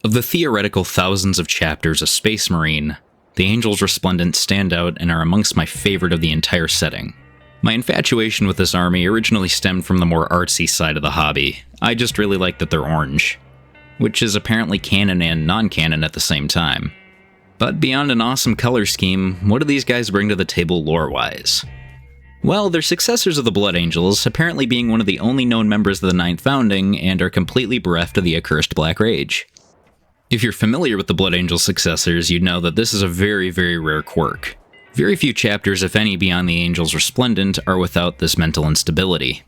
Of the theoretical thousands of chapters of Space Marine, the Angels Resplendent stand out and are amongst my favorite of the entire setting. My infatuation with this army originally stemmed from the more artsy side of the hobby. I just really like that they're orange, which is apparently canon and non-canon at the same time. But beyond an awesome color scheme, what do these guys bring to the table lore-wise? Well, they're successors of the Blood Angels, apparently being one of the only known members of the Ninth Founding, and are completely bereft of the accursed Black Rage. If you're familiar with the Blood Angel successors, you'd know that this is a very, very rare quirk. Very few chapters, if any, beyond the Angels Resplendent are without this mental instability.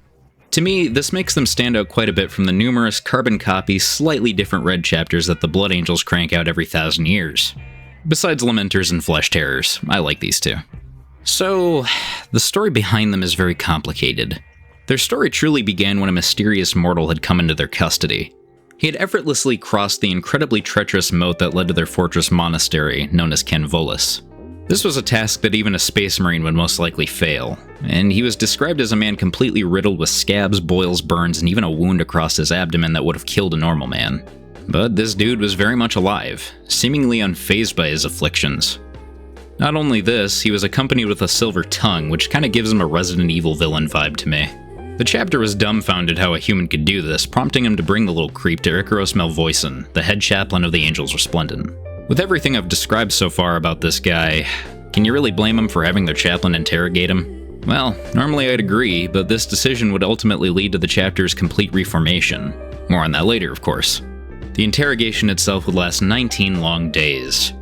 To me, this makes them stand out quite a bit from the numerous carbon copy, slightly different red chapters that the Blood Angels crank out every 1,000 years. Besides Lamenters and Flesh Terrors, I like these two. So, the story behind them is very complicated. Their story truly began when a mysterious mortal had come into their custody. He had effortlessly crossed the incredibly treacherous moat that led to their fortress monastery, known as Ken Volus. This was a task that even a Space Marine would most likely fail, and he was described as a man completely riddled with scabs, boils, burns, and even a wound across his abdomen that would have killed a normal man. But this dude was very much alive, seemingly unfazed by his afflictions. Not only this, he was accompanied with a silver tongue, which kinda gives him a Resident Evil villain vibe to me. The chapter was dumbfounded how a human could do this, prompting him to bring the little creep to Icaros Melvoicen, the head chaplain of the Angels Resplendent. With everything I've described so far about this guy, can you really blame him for having their chaplain interrogate him? Well, normally I'd agree, but this decision would ultimately lead to the chapter's complete reformation. More on that later, of course. The interrogation itself would last 19 long days.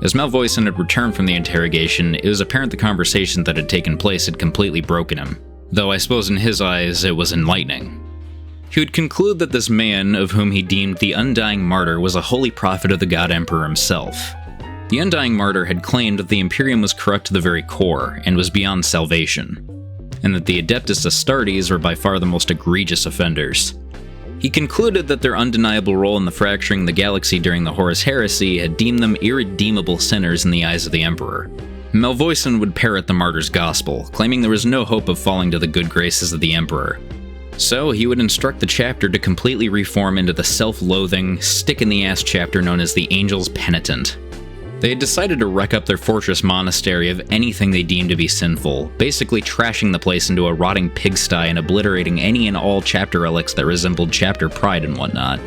As Melvoicen had returned from the interrogation, it was apparent the conversation that had taken place had completely broken him. Though I suppose in his eyes it was enlightening. He would conclude that this man, of whom he deemed the Undying Martyr, was a holy prophet of the God Emperor himself. The Undying Martyr had claimed that the Imperium was corrupt to the very core, and was beyond salvation, and that the Adeptus Astartes were by far the most egregious offenders. He concluded that their undeniable role in the fracturing the galaxy during the Horus Heresy had deemed them irredeemable sinners in the eyes of the Emperor. Melvoicen would parrot the martyr's gospel, claiming there was no hope of falling to the good graces of the Emperor. So he would instruct the chapter to completely reform into the self-loathing, stick-in-the-ass chapter known as the Angels Penitent. They had decided to wreck up their fortress monastery of anything they deemed to be sinful, basically trashing the place into a rotting pigsty and obliterating any and all chapter relics that resembled chapter pride and whatnot.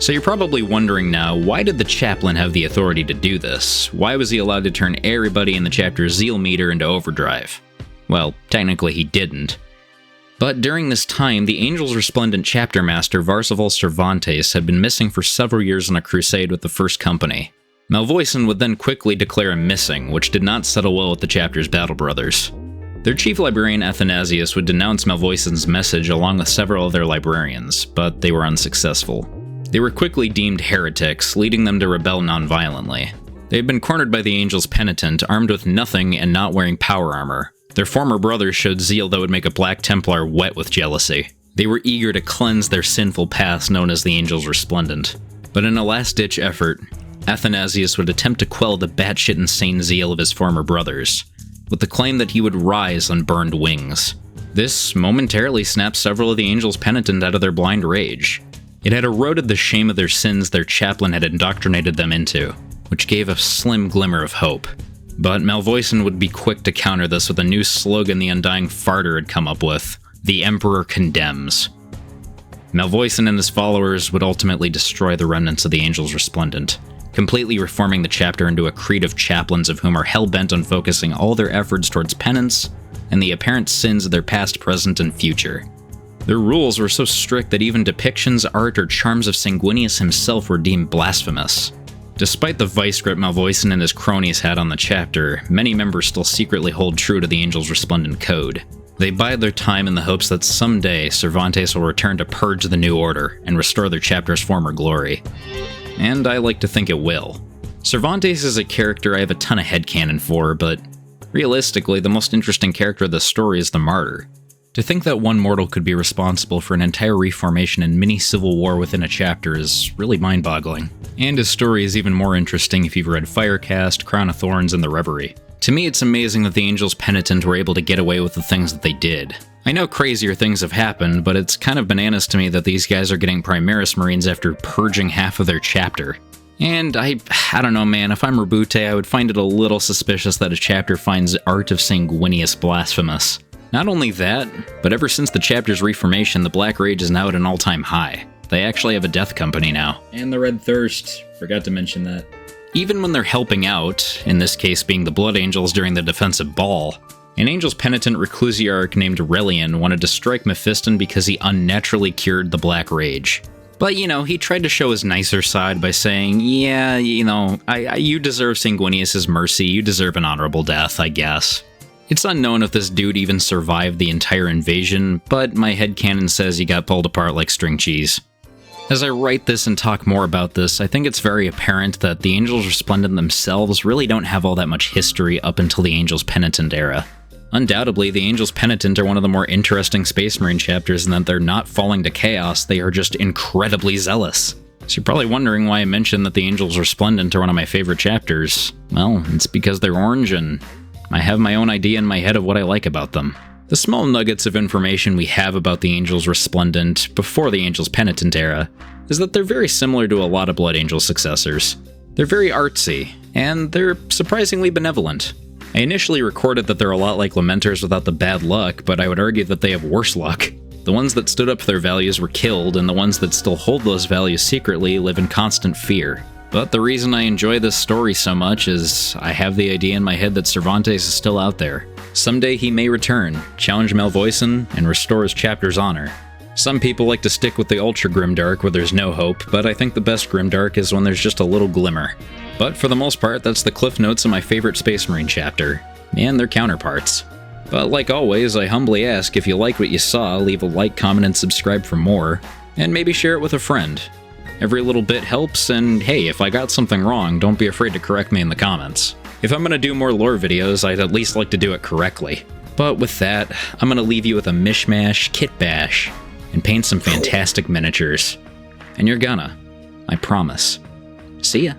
So you're probably wondering now, why did the chaplain have the authority to do this? Why was he allowed to turn everybody in the chapter's zeal meter into overdrive? Well, technically he didn't. But during this time, the Angels Resplendent chapter master Varsaval Cervantes had been missing for several years on a crusade with the First Company. Melvoicen would then quickly declare him missing, which did not settle well with the chapter's battle brothers. Their chief librarian Athanasius would denounce Melvoicen's message along with several other librarians, but they were unsuccessful. They were quickly deemed heretics, leading them to rebel non-violently. They had been cornered by the Angels Penitent, armed with nothing and not wearing power armor. Their former brothers showed zeal that would make a Black Templar wet with jealousy. They were eager to cleanse their sinful past known as the Angels Resplendent. But in a last-ditch effort, Athanasius would attempt to quell the batshit insane zeal of his former brothers, with the claim that he would rise on burned wings. This momentarily snapped several of the Angels Penitent out of their blind rage. It had eroded the shame of their sins their chaplain had indoctrinated them into, which gave a slim glimmer of hope. But Melvoicen would be quick to counter this with a new slogan the Undying Farter had come up with: "The Emperor Condemns." Melvoicen and his followers would ultimately destroy the remnants of the Angels Resplendent, completely reforming the chapter into a creed of chaplains of whom are hell-bent on focusing all their efforts towards penance and the apparent sins of their past, present, and future. Their rules were so strict that even depictions, art, or charms of Sanguinius himself were deemed blasphemous. Despite the vice grip Melvoicen and his cronies had on the chapter, many members still secretly hold true to the Angels Resplendent code. They bide their time in the hopes that someday Cervantes will return to purge the New Order and restore their chapter's former glory. And I like to think it will. Cervantes is a character I have a ton of headcanon for, but realistically, the most interesting character of the story is the Martyr. To think that one mortal could be responsible for an entire reformation and mini-civil war within a chapter is really mind-boggling. And his story is even more interesting if you've read Firecast, Crown of Thorns, and The Reverie. To me, it's amazing that the Angels Penitent were able to get away with the things that they did. I know crazier things have happened, but it's kind of bananas to me that these guys are getting Primaris Marines after purging half of their chapter. And I don't know, man, if I'm Rabute, I would find it a little suspicious that a chapter finds Art of Sanguinius blasphemous. Not only that, but ever since the chapter's reformation, the Black Rage is now at an all-time high. They actually have a death company now. And the Red Thirst, forgot to mention that. Even when they're helping out, in this case being the Blood Angels during the defensive ball, an Angels Penitent Reclusiarch named Relian wanted to strike Mephiston because he unnaturally cured the Black Rage. But, you know, he tried to show his nicer side by saying, yeah, you know, you deserve Sanguinius' mercy, you deserve an honorable death, I guess. It's unknown if this dude even survived the entire invasion, but my headcanon says he got pulled apart like string cheese. As I write this and talk more about this, I think it's very apparent that the Angels Resplendent themselves really don't have all that much history up until the Angels Penitent era. Undoubtedly, the Angels Penitent are one of the more interesting Space Marine chapters in that they're not falling to chaos, they are just incredibly zealous. So you're probably wondering why I mentioned that the Angels Resplendent are one of my favorite chapters. Well, it's because they're orange and I have my own idea in my head of what I like about them. The small nuggets of information we have about the Angels Resplendent before the Angels Penitent era is that they're very similar to a lot of Blood Angel successors. They're very artsy, and they're surprisingly benevolent. I initially recorded that they're a lot like Lamenters without the bad luck, but I would argue that they have worse luck. The ones that stood up for their values were killed, and the ones that still hold those values secretly live in constant fear. But the reason I enjoy this story so much is I have the idea in my head that Cervantes is still out there. Someday he may return, challenge Malvoisin, and restore his chapter's honor. Some people like to stick with the ultra grimdark where there's no hope, but I think the best grimdark is when there's just a little glimmer. But for the most part, that's the cliff notes of my favorite Space Marine chapter, and their counterparts. But like always, I humbly ask if you like what you saw, leave a like, comment, and subscribe for more, and maybe share it with a friend. Every little bit helps, and hey, if I got something wrong, don't be afraid to correct me in the comments. If I'm gonna do more lore videos, I'd at least like to do it correctly. But with that, I'm gonna leave you with a mishmash kit bash, and paint some fantastic miniatures. And you're gonna. I promise. See ya.